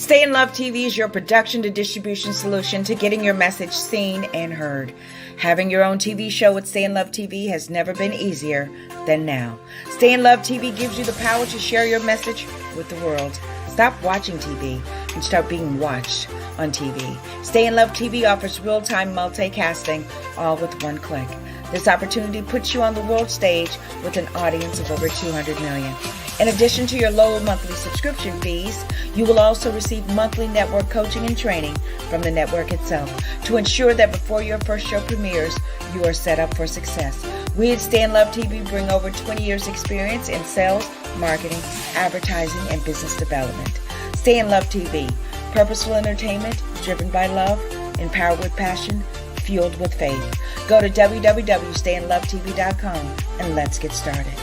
Stay in Love TV is your production to distribution solution to getting your message seen and heard. Having your own TV show with Stay in Love TV has never been easier than now. Stay in Love TV gives you the power to share your message with the world. Stop watching TV and start being watched on TV. Stay in Love TV offers real-time multicasting, all with one click. This opportunity puts you on the world stage with an audience of over 200 million. In addition to your low monthly subscription fees, you will also receive monthly network coaching and training from the network itself to ensure that before your first show premieres, you are set up for success. We at Stay in Love TV bring over 20 years experience in sales, marketing, advertising, and business development. Stay in Love TV, purposeful entertainment driven by love, empowered with passion, fueled with faith. Go to www.stayinlovetv.com and let's get started.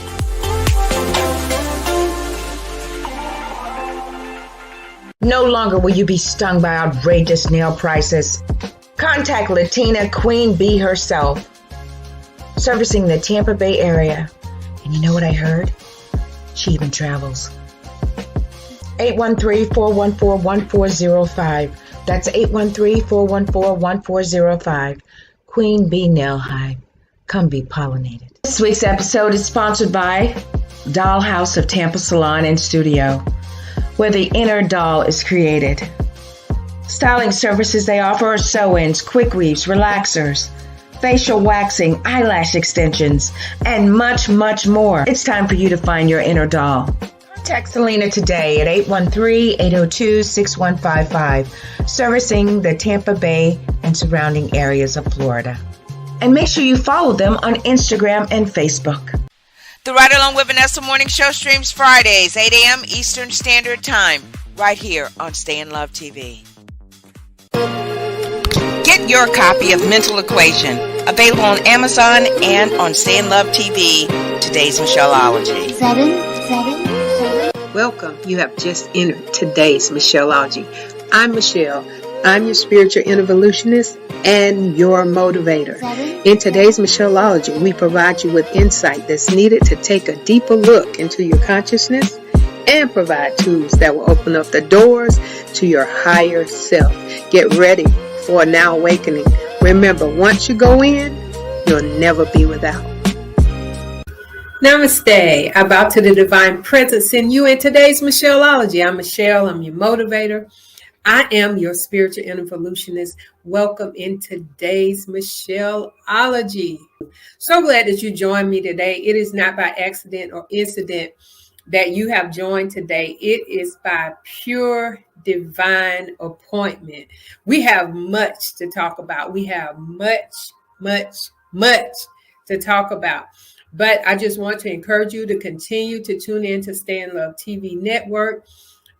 No longer will you be stung by outrageous nail prices. Contact Latina Queen Bee herself, servicing the Tampa Bay area. And you know what I heard? She even travels. 813-414-1405. That's 813-414-1405. Queen Bee Nail Hive. Come be pollinated. This week's episode is sponsored by Dollhouse of Tampa Salon and Studio, where the inner doll is created. Styling services they offer are sew-ins, quick weaves, relaxers, facial waxing, eyelash extensions, and much, much more. It's time for you to find your inner doll. Contact Selena today at 813-802-6155, servicing the Tampa Bay and surrounding areas of Florida. And make sure you follow them on Instagram and Facebook. The Ride Along with Vanessa Morning Show streams Fridays, 8 a.m. Eastern Standard Time, right here on Stay in Love TV. Get your copy of Mental Equation, available on Amazon and on Stay in Love TV, today's Michelleology. 7. Welcome. You have just entered today's Michelleology. I'm Michelle. I'm your spiritual evolutionist and your motivator. In today's Michelleology, we provide you with insight that's needed to take a deeper look into your consciousness and provide tools that will open up the doors to your higher self. Get ready for a now awakening. Remember, once you go in, you'll never be without. Namaste. I bow to the divine presence in you in today's Michelleology. I'm Michelle. I'm your motivator. I am your spiritual evolutionist. Welcome in today's Michelleology. So glad that you joined me today. It is not by accident or incident that you have joined today. It is by pure divine appointment. We have much to talk about. We have much to talk about. But I just want to encourage you to continue to tune in to Stay in Love TV network,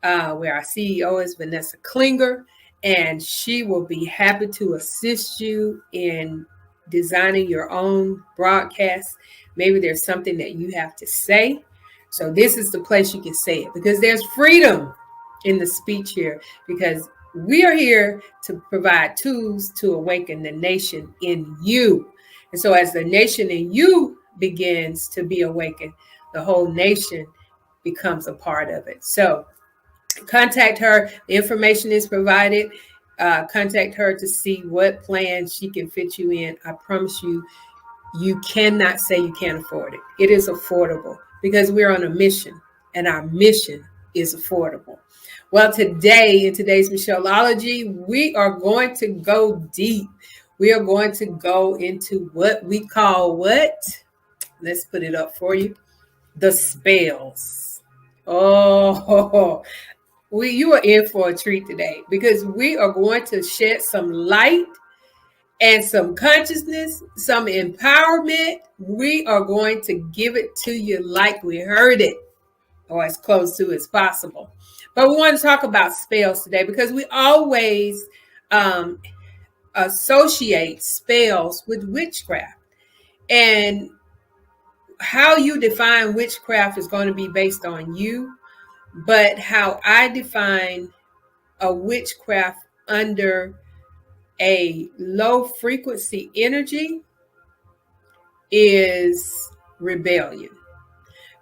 where our CEO is Vanessa Klinger, and she will be happy to assist you in designing your own broadcast. Maybe there's something that you have to say. So this is the place you can say it, because there's freedom in the speech here, because we are here to provide tools to awaken the nation in you. And so as the nation in you begins to be awakened, the whole nation becomes a part of it. So contact her. The information is provided. Contact her to see what plan she can fit you in. I promise you, you cannot say you can't afford it. It is affordable because we're on a mission, and our mission is affordable. Well, today, in today's Michelleology, we are going to go deep. We are going to go into what we call what? Let's put it up for you. The spells. Oh, you are in for a treat today, because we are going to shed some light and some consciousness, some empowerment. We are going to give it to you like we heard it, or as close to as possible. But we want to talk about spells today, because we always associate spells with witchcraft. And how you define witchcraft is going to be based on you. But how I define a witchcraft under a low frequency energy is rebellion.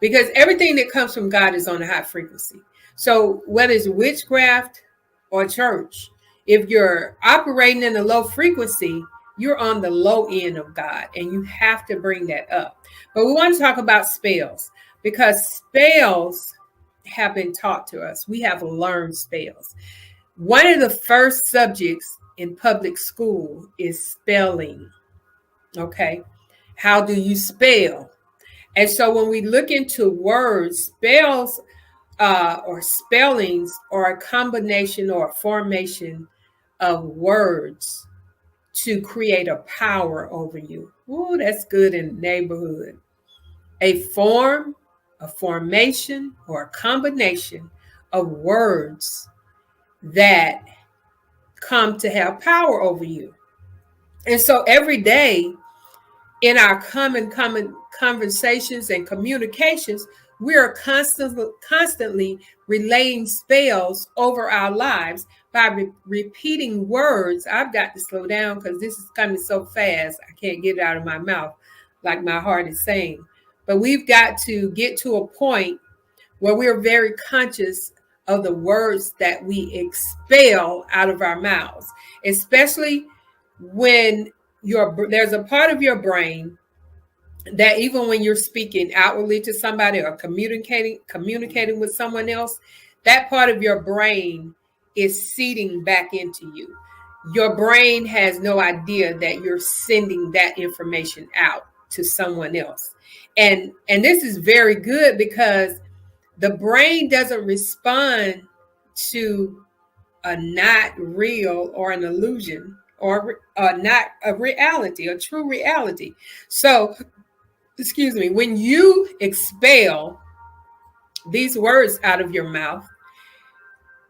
Because everything that comes from God is on a high frequency. So whether it's witchcraft, or church. If you're operating in a low frequency, you're on the low end of God, and you have to bring that up. But we want to talk about spells, because spells have been taught to us. We have learned spells. One of the first subjects in public school is spelling. Okay. How do you spell? And so when we look into words, spells or spellings are a combination or a formation of words to create a power over you. Ooh, that's good in the neighborhood. A form, a formation, or a combination of words that come to have power over you. And so every day in our common conversations and communications, we are constantly relaying spells over our lives by repeating words. I've got to slow down because this is coming so fast. I can't get it out of my mouth like my heart is saying. But we've got to get to a point where we're very conscious of the words that we expel out of our mouths, especially when there's a part of your brain that even when you're speaking outwardly to somebody or communicating with someone else, that part of your brain is seeding back into you. Your brain has no idea that you're sending that information out to someone else. And this is very good because the brain doesn't respond to a not real or an illusion or not a reality, a true reality. So, excuse me, when you expel these words out of your mouth,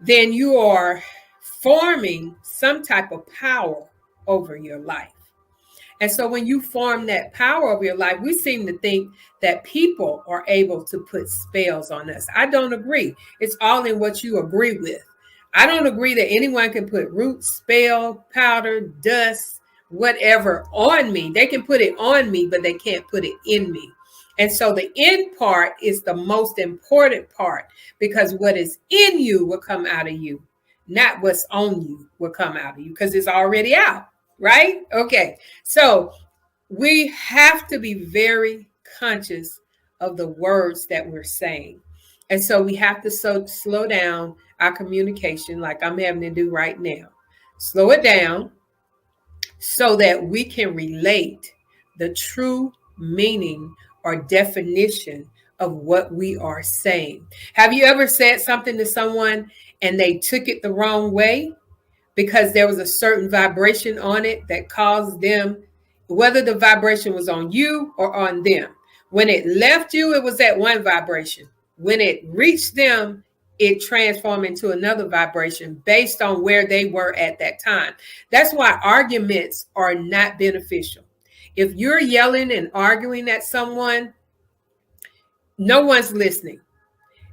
then you are forming some type of power over your life. And so when you form that power over your life, we seem to think that people are able to put spells on us. I don't agree. It's all in what you agree with. I don't agree that anyone can put root, spell, powder, dust, whatever on me. They can put it on me, but they can't put it in me. And so the in part is the most important part, because what is in you will come out of you, not what's on you will come out of you, because it's already out, right? Okay. So we have to be very conscious of the words that we're saying. And so we have to slow down our communication like I'm having to do right now. Slow it down so that we can relate the true meaning or definition of what we are saying. Have you ever said something to someone and they took it the wrong way because there was a certain vibration on it that caused them, whether the vibration was on you or on them? When it left you, it was at one vibration. When it reached them, it transformed into another vibration based on where they were at that time. That's why arguments are not beneficial. If you're yelling and arguing at someone, no one's listening.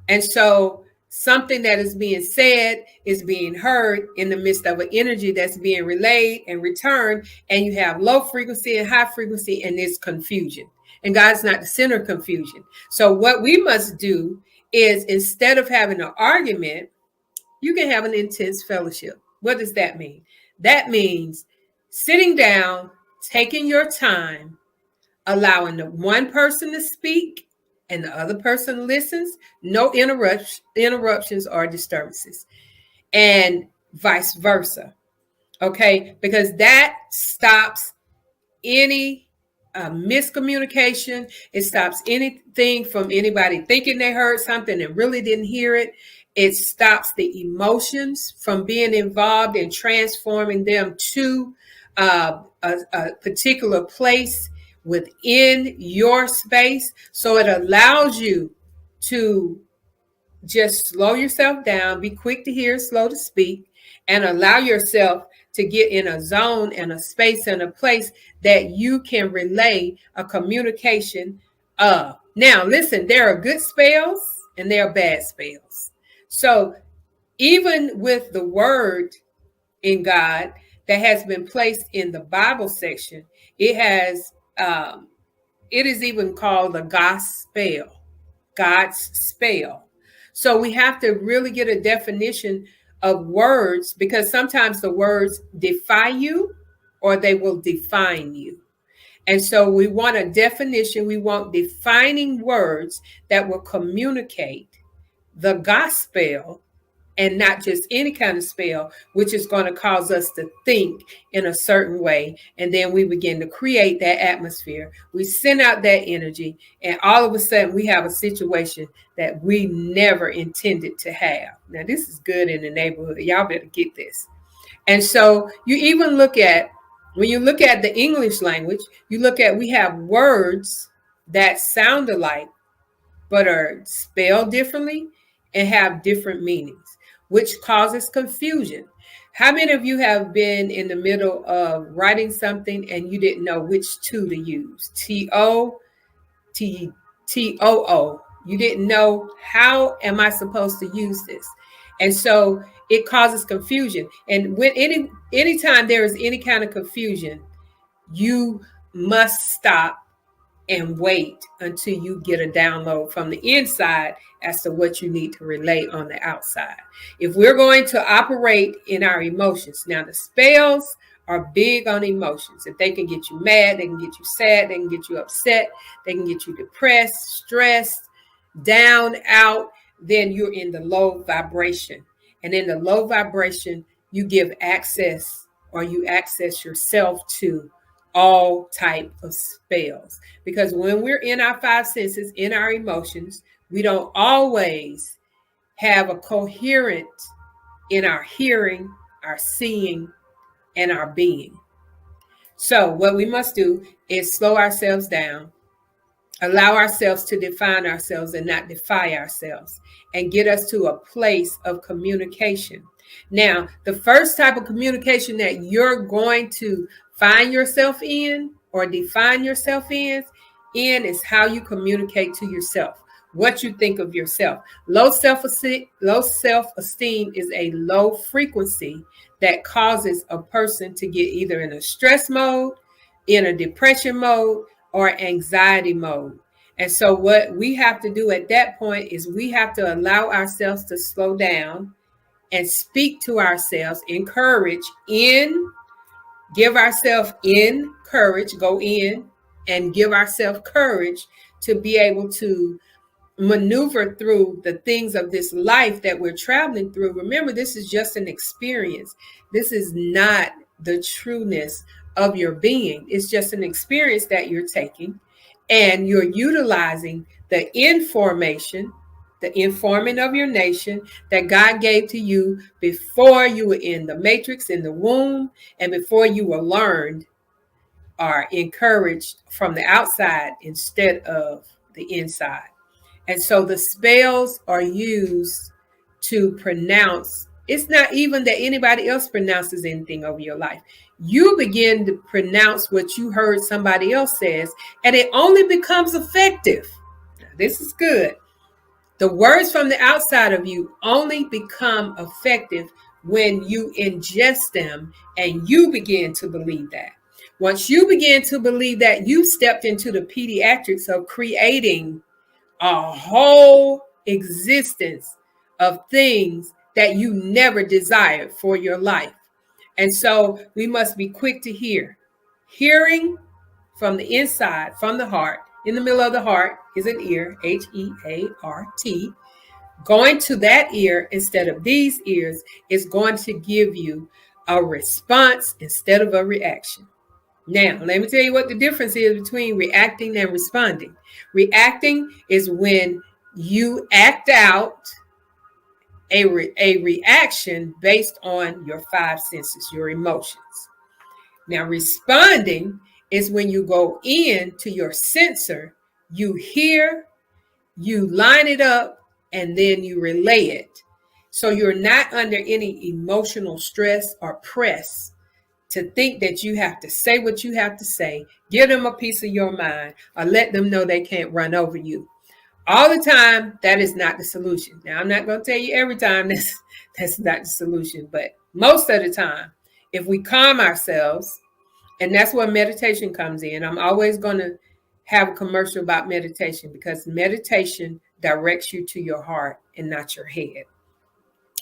And so something that is being said is being heard in the midst of an energy that's being relayed and returned. And you have low frequency and high frequency, and there's confusion. And God's not the center of confusion. So what we must do is, instead of having an argument, you can have an intense fellowship. What does that mean? That means sitting down, taking your time, allowing the one person to speak and the other person listens, no interruptions or disturbances, and vice versa. Okay, because that stops any miscommunication. It stops anything from anybody thinking they heard something and really didn't hear it. It stops the emotions from being involved and transforming them to a particular place within your space. So it allows you to just slow yourself down, be quick to hear, slow to speak, and allow yourself to get in a zone and a space and a place that you can relay a communication of. Now, listen, there are good spells and there are bad spells. So even with the word in God that has been placed in the Bible section, it is even called the God's spell. So we have to really get a definition of words, because sometimes the words defy you or they will define you. And so we want a definition. We want defining words that will communicate the gospel, and not just any kind of spell, which is going to cause us to think in a certain way. And then we begin to create that atmosphere. We send out that energy, and all of a sudden we have a situation that we never intended to have. Now, this is good in the neighborhood. Y'all better get this. And so you even look at, when you look at the English language, you look at, we have words that sound alike, but are spelled differently and have different meanings, which causes confusion. How many of you have been in the middle of writing something and you didn't know which to use? T-O, T-O-O. You didn't know, how am I supposed to use this? And so it causes confusion. And when anytime there is any kind of confusion, you must stop and wait until you get a download from the inside as to what you need to relay on the outside. If we're going to operate in our emotions, now the spells are big on emotions. If they can get you mad, they can get you sad, they can get you upset, they can get you depressed, stressed, down, out, then you're in the low vibration. And in the low vibration, you give access, or you access yourself to all type of spells. Because when we're in our five senses, in our emotions, we don't always have a coherent in our hearing, our seeing, and our being. So what we must do is slow ourselves down, allow ourselves to define ourselves and not defy ourselves, and get us to a place of communication. Now, the first type of communication that you're going to find yourself in or define yourself in is how you communicate to yourself, what you think of yourself. Low self-esteem is a low frequency that causes a person to get either in a stress mode, in a depression mode, or anxiety mode. And so what we have to do at that point is we have to allow ourselves to slow down and speak to ourselves, encourage, give ourselves in courage, go in and give ourselves courage to be able to maneuver through the things of this life that we're traveling through. Remember, this is just an experience. This is not the trueness of your being. It's just an experience that you're taking, and you're utilizing the information, the informant of your nation that God gave to you before you were in the matrix, in the womb, and before you were learned or encouraged from the outside instead of the inside. And so the spells are used to pronounce. It's not even that anybody else pronounces anything over your life. You begin to pronounce what you heard somebody else says, and it only becomes effective. Now, this is good. The words from the outside of you only become effective when you ingest them and you begin to believe that. Once you begin to believe that, you've stepped into the pediatrics of creating a whole existence of things that you never desired for your life. And so we must be quick to hear. Hearing from the inside, from the heart. In the middle of the heart is an ear, H-E-A-R-T. Going to that ear instead of these ears is going to give you a response instead of a reaction. Now, let me tell you what the difference is between reacting and responding. Reacting is when you act out a reaction based on your five senses, your emotions. Now, responding is when you go into your sensor, you hear, you line it up, and then you relay it. So you're not under any emotional stress or press to think that you have to say what you have to say, give them a piece of your mind, or let them know they can't run over you. All the time, that is not the solution. Now, I'm not going to tell you every time that's not the solution, but most of the time, if we calm ourselves, and that's where meditation comes in. I'm always going to have a commercial about meditation, because meditation directs you to your heart and not your head.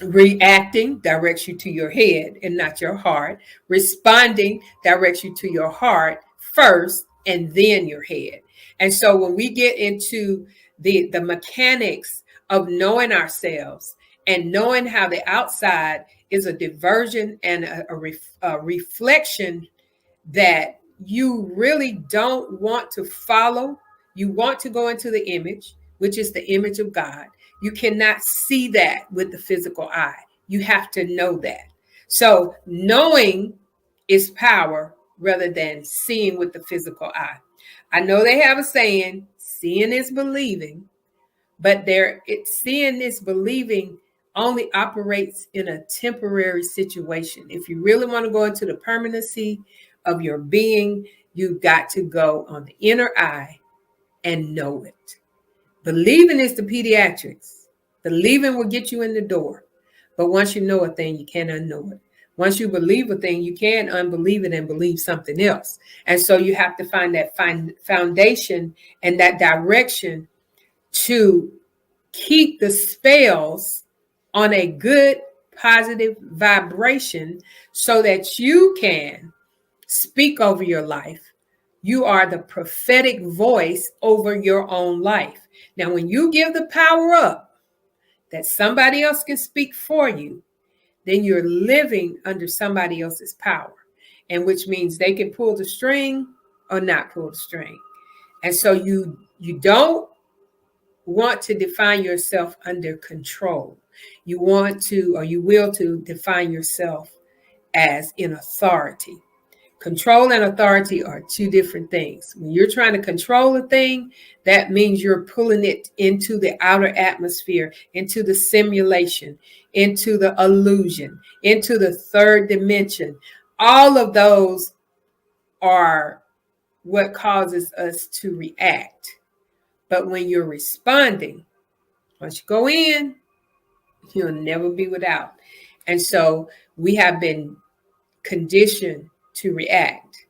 Reacting directs you to your head and not your heart. Responding directs you to your heart first and then your head. And so when we get into the mechanics of knowing ourselves and knowing how the outside is a diversion and a reflection that you really don't want to follow. You want to go into the image, which is the image of God. You cannot see that with the physical eye. You have to know that. So knowing is power rather than seeing with the physical eye. I know they have a saying, seeing is believing, but seeing is believing only operates in a temporary situation. If you really want to go into the permanency of your being, you've got to go on the inner eye and know it. Believing is the pediatrics. Believing will get you in the door. But once you know a thing, you can't unknow it. Once you believe a thing, you can unbelieve it and believe something else. And so you have to find that foundation and that direction to keep the spells on a good, positive vibration so that you can speak over your life. You are the prophetic voice over your own life. Now, when you give the power up that somebody else can speak for you, then you're living under somebody else's power, and which means they can pull the string or not pull the string. And so you don't want to define yourself under control. You want to, or you will to define yourself as in authority. Control and authority are two different things. When you're trying to control a thing, that means you're pulling it into the outer atmosphere, into the simulation, into the illusion, into the third dimension. All of those are what causes us to react. But when you're responding, once you go in, you'll never be without. And so we have been conditioned to react,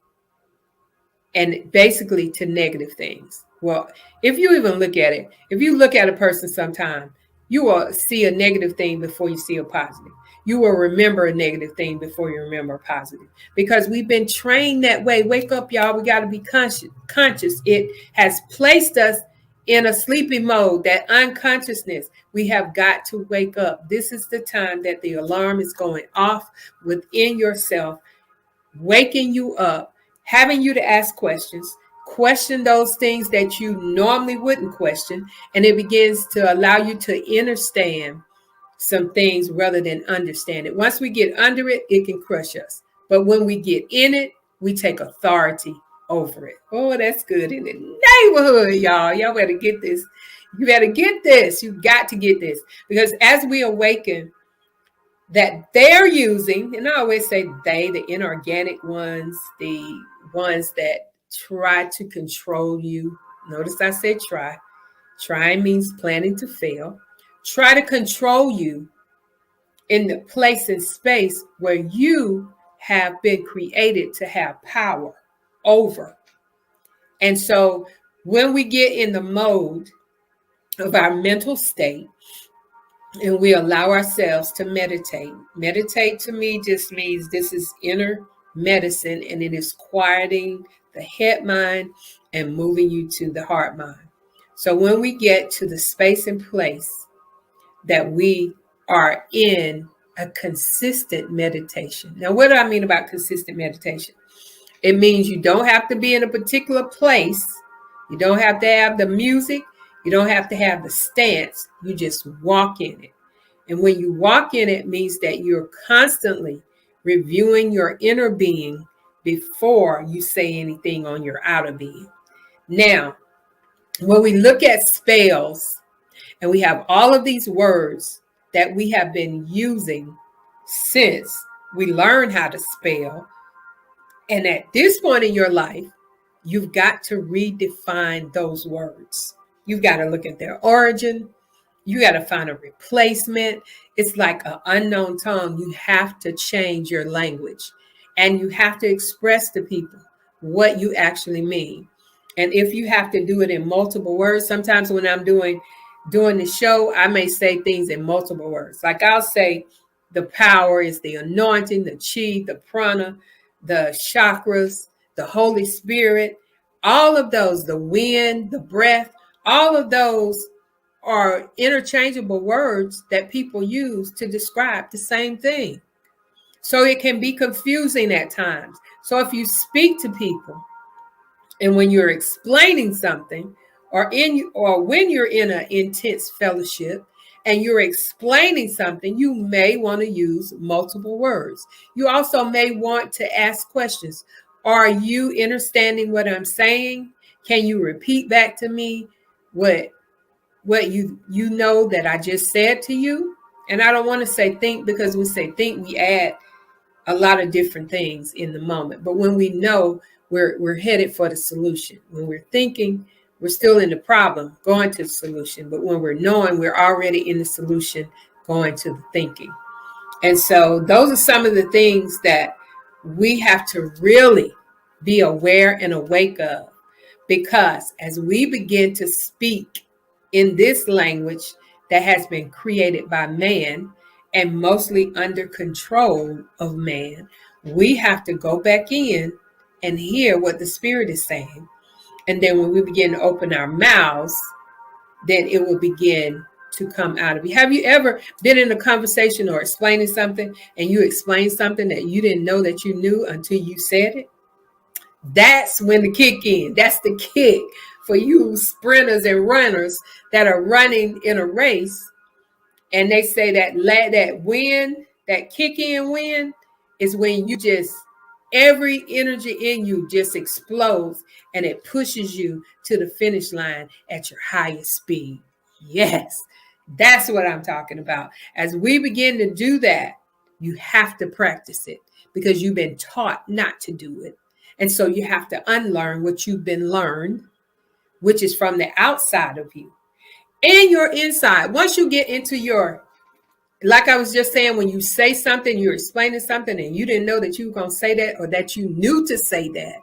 and basically to negative things. Well, if you even look at it, if you look at a person sometime, you will see a negative thing before you see a positive. You will remember a negative thing before you remember a positive, because we've been trained that way. Wake up, y'all. We got to be conscious. It has placed us in a sleepy mode, that unconsciousness. We have got to wake up. This is the time that the alarm is going off within yourself, waking you up, having you to ask questions, question those things that you normally wouldn't question, and it begins to allow you to understand some things rather than understand it. Once we get under it, it can crush us. But when we get in it, we take authority over it. Oh, that's good in the neighborhood, y'all. Y'all better get this. You better get this. You got to get this. Because as we awaken, that they're using, and I always say they, the inorganic ones, the ones that try to control you. Notice I said try. Try means planning to fail. Try to control you in the place and space where you have been created to have power over. And so when we get in the mode of our mental state and we allow ourselves to meditate, meditate to me just means this is inner medicine, and it is quieting the head mind and moving you to the heart mind. So when we get to the space and place that we are in a consistent meditation. Now, what do I mean about consistent meditation? It means you don't have to be in a particular place. You don't have to have the music. You don't have to have the stance. You just walk in it. And when you walk in it, means that you're constantly reviewing your inner being before you say anything on your outer being. Now, when we look at spells, and we have all of these words that we have been using since we learned how to spell. And at this point in your life, you've got to redefine those words. You've got to look at their origin. You got to find a replacement. It's like an unknown tongue. You have to change your language, and you have to express to people what you actually mean. And if you have to do it in multiple words, sometimes when I'm doing during the show, I may say things in multiple words. Like I'll say the power is the anointing, the chi, the prana, the chakras, the Holy Spirit, all of those, the wind, the breath, all of those are interchangeable words that people use to describe the same thing. So it can be confusing at times. So if you speak to people and when you're explaining something or when you're in an intense fellowship and you're explaining something, you may want to use multiple words. You also may want to ask questions. Are you understanding what I'm saying? Can you repeat back to me what you know that I just said to you? And I don't want to say think, because we say think, we add a lot of different things in the moment. But when we know, we're headed for the solution. When we're thinking, we're still in the problem, going to the solution. But when we're knowing, we're already in the solution, going to the thinking. And so those are some of the things that we have to really be aware and awake of. Because as we begin to speak in this language that has been created by man and mostly under control of man, we have to go back in and hear what the Spirit is saying. And then when we begin to open our mouths, then it will begin to come out of you. Have you ever been in a conversation or explaining something and you explained something that you didn't know that you knew until you said it? That's when the kick in. That's the kick for you sprinters and runners that are running in a race. And they say that win, that kick in win, is when you just, every energy in you just explodes and it pushes you to the finish line at your highest speed. Yes, that's what I'm talking about. As we begin to do that, you have to practice it because you've been taught not to do it. And so you have to unlearn what you've been learned, which is from the outside of you and your inside. Once you get into your, like I was just saying, when you say something, you're explaining something and you didn't know that you were going to say that, or that you knew to say that,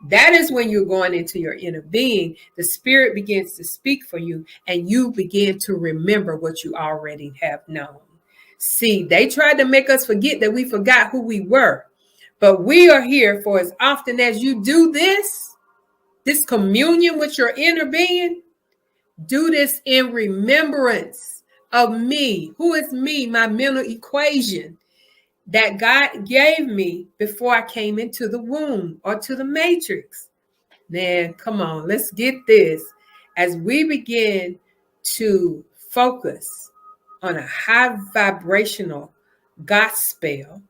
that is when you're going into your inner being. The Spirit begins to speak for you and you begin to remember what you already have known. See, they tried to make us forget that we forgot who we were. But we are here for as often as you do this communion with your inner being, do this in remembrance of me. Who is me? My mental equation that God gave me before I came into the womb or to the matrix. Man, come on, let's get this. As we begin to focus on a high vibrational gospel,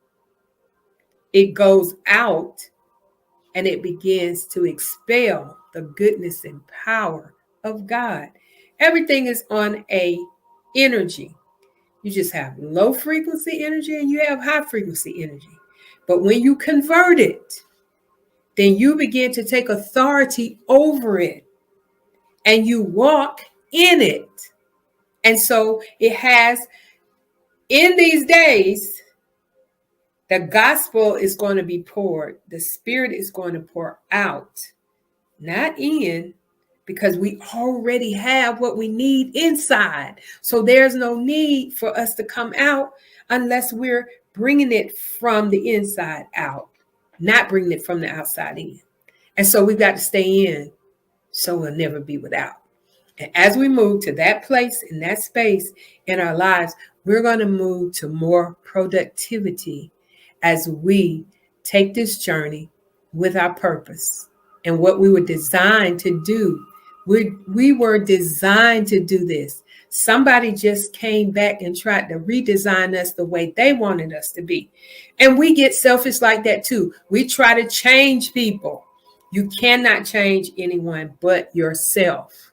it goes out and it begins to expel the goodness and power of God. Everything is on a energy. You just have low frequency energy and you have high frequency energy. But when you convert it, then you begin to take authority over it and you walk in it. And so it has, in these days, the gospel is going to be poured. The Spirit is going to pour out, not in, because we already have what we need inside. So there's no need for us to come out unless we're bringing it from the inside out, not bringing it from the outside in. And so we've got to stay in so we'll never be without. And as we move to that place, in that space in our lives, we're going to move to more productivity as we take this journey with our purpose and what we were designed to do. We were designed to do this. Somebody just came back and tried to redesign us the way they wanted us to be. And we get selfish like that too. We try to change people. You cannot change anyone but yourself.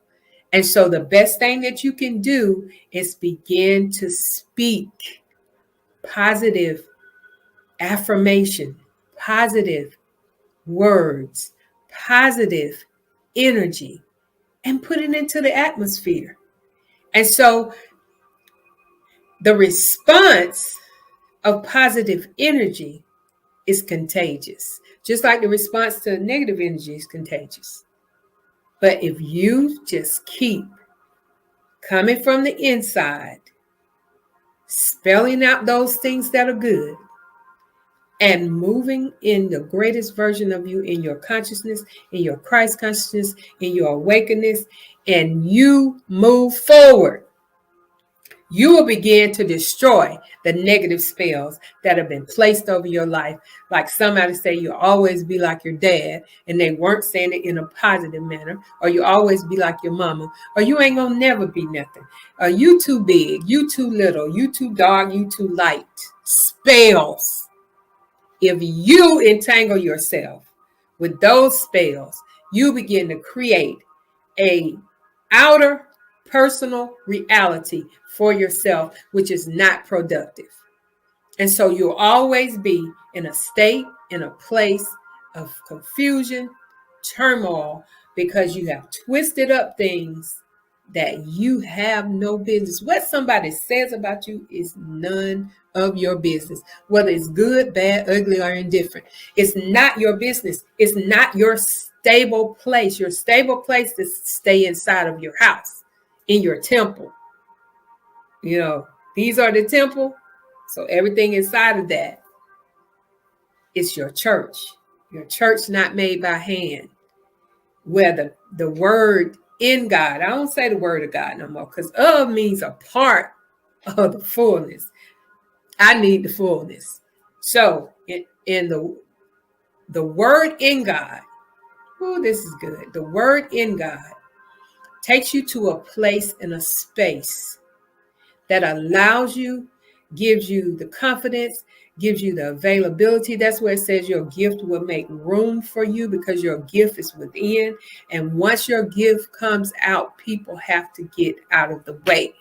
And so the best thing that you can do is begin to speak positive affirmation, positive words, positive energy, and put it into the atmosphere. And so the response of positive energy is contagious, just like the response to negative energy is contagious. But if you just keep coming from the inside, spelling out those things that are good, and moving in the greatest version of you in your consciousness, in your Christ consciousness, in your awakeness, and you move forward, you will begin to destroy the negative spells that have been placed over your life. Like somebody say, you'll always be like your dad, and they weren't saying it in a positive manner, or you always be like your mama, or you ain't gonna never be nothing. You too big, you too little, you too dark, you too light. Spells. If you entangle yourself with those spells, you begin to create a outer personal reality for yourself, which is not productive. And so you'll always be in a state, in a place of confusion, turmoil, because you have twisted up things that you have no business. What somebody says about you is none of your business, whether it's good, bad, ugly, or indifferent. It's not your business. It's not your stable place. Your stable place is to stay inside of your house, in your temple. You know, these are the temple. So everything inside of that is your church. Your church not made by hand. Where the word in God, I don't say the word of God no more, because of means a part of the fullness. I need the fullness. So in the word in God, oh, this is good. The word in God takes you to a place and a space that allows you, gives you the confidence, gives you the availability. That's where it says your gift will make room for you, because your gift is within. And once your gift comes out, people have to get out of the way.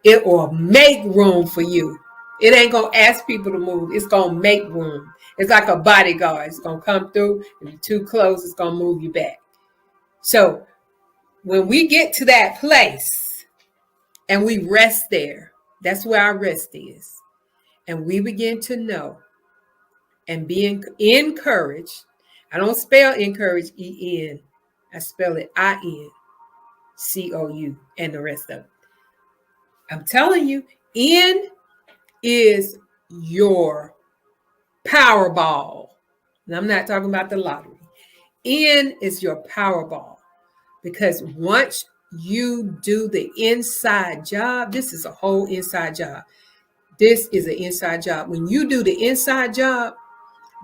It will make room for you. It ain't going to ask people to move. It's going to make room. It's like a bodyguard. It's going to come through. If you're too close, it's going to move you back. So when we get to that place and we rest there, that's where our rest is. And we begin to know and be encouraged. I don't spell encourage, E-N. I spell it I-N-C-O-U and the rest of it. I'm telling you, N is your Powerball. And I'm not talking about the lottery. N is your Powerball. Because once you do the inside job, this is a whole inside job. This is an inside job. When you do the inside job,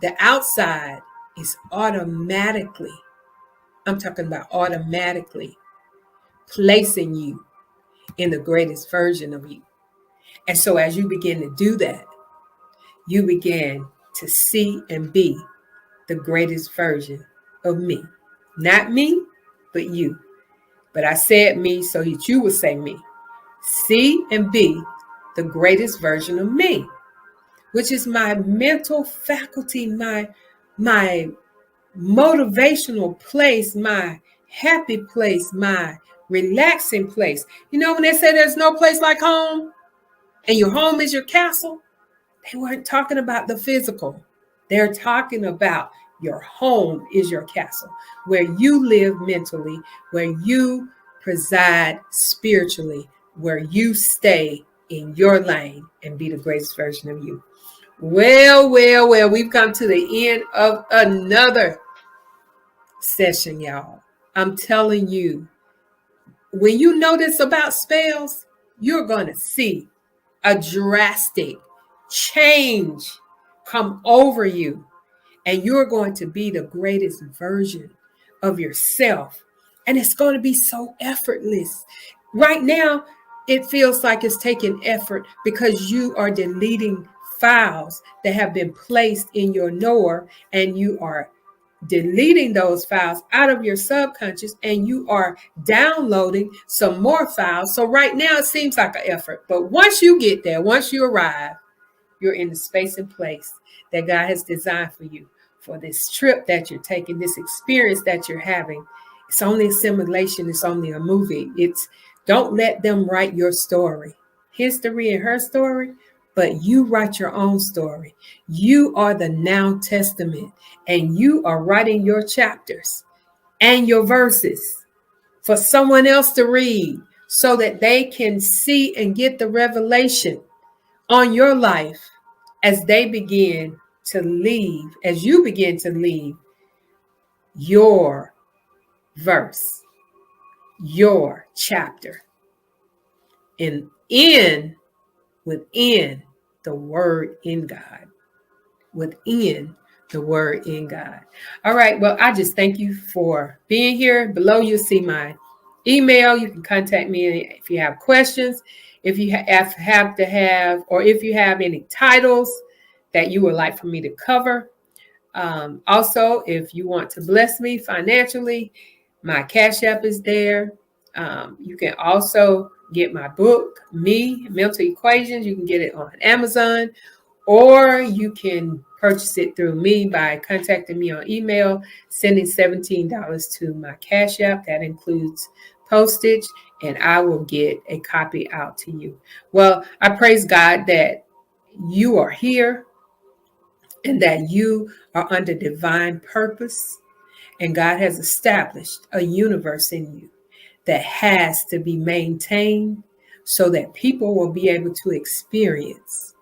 the outside is automatically, I'm talking about automatically placing you in the greatest version of you. And so as you begin to do that, you begin to see and be the greatest version of me. Not me, but you. But I said me so that you would say me. See and be the greatest version of me, which is my mental faculty, my motivational place, my happy place, my relaxing place. You know, when they say there's no place like home and your home is your castle, they weren't talking about the physical. They're talking about your home is your castle, where you live mentally, where you preside spiritually, where you stay in your lane and be the greatest version of you. Well, we've come to the end of another session, y'all. I'm telling you, when you know this about spells, you're going to see a drastic change come over you, and you're going to be the greatest version of yourself. And it's going to be so effortless. Right now, it feels like it's taking effort because you are deleting files that have been placed in your knower, and you are deleting those files out of your subconscious, and you are downloading some more files. So right now it seems like an effort, but once you get there, once you arrive, you're in the space and place that God has designed for you, for this trip that you're taking, this experience that you're having. It's only a simulation. It's only a movie. Don't let them write your story, history and her story, but you write your own story. You are the Now Testament, and you are writing your chapters and your verses for someone else to read, so that they can see and get the revelation on your life as they begin to leave, as you begin to leave your verse, your chapter, and within the word in God. Within the word in God. All right. Well, I just thank you for being here. Below you'll see my email. You can contact me if you have questions, if you if you have any titles that you would like for me to cover. Also, if you want to bless me financially, my Cash App is there. You can also get my book, Mental Equations. You can get it on Amazon, or you can purchase it through me by contacting me on email, sending $17 to my Cash App. That includes postage, and I will get a copy out to you. Well, I praise God that you are here and that you are under divine purpose, and God has established a universe in you that has to be maintained so that people will be able to experience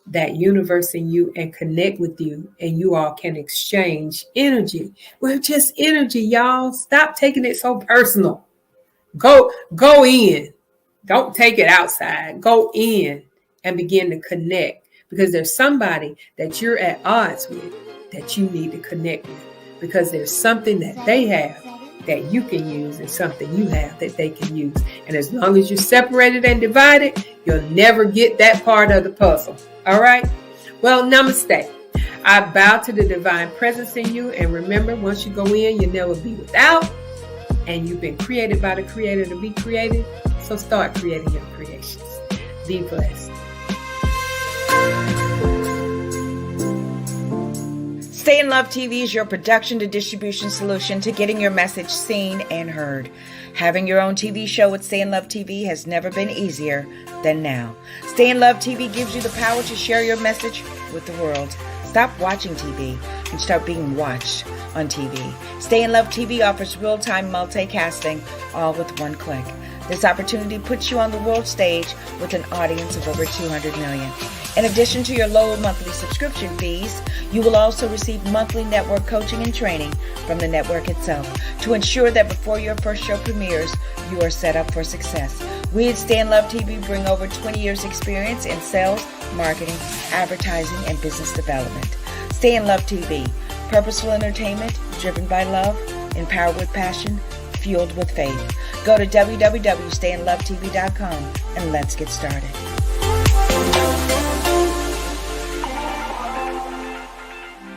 that universe in you and connect with you, and you all can exchange energy. We're just energy, y'all. Stop taking it so personal. Go in. Don't take it outside. Go in and begin to connect, because there's somebody that you're at odds with that you need to connect with, because there's something that they have that you can use and something you have that they can use. And as long as you're separated and divided, you'll never get that part of the puzzle. All right? Well, namaste. I bow to the divine presence in you. And remember, once you go in, you'll never be without. And you've been created by the Creator to be created. So start creating your creations. Be blessed. Stay in Love TV is your production to distribution solution to getting your message seen and heard. Having your own TV show with Stay in Love TV has never been easier than now. Stay in Love TV gives you the power to share your message with the world. Stop watching TV and start being watched on TV. Stay in Love TV offers real-time multicasting, all with one click. This opportunity puts you on the world stage with an audience of over 200 million. In addition to your low monthly subscription fees, you will also receive monthly network coaching and training from the network itself to ensure that before your first show premieres, you are set up for success. We at Stay in Love TV bring over 20 years experience in sales, marketing, advertising, and business development. Stay in Love TV, purposeful entertainment driven by love, empowered with passion, fueled with faith. Go to www.stayinlovetv.com and let's get started.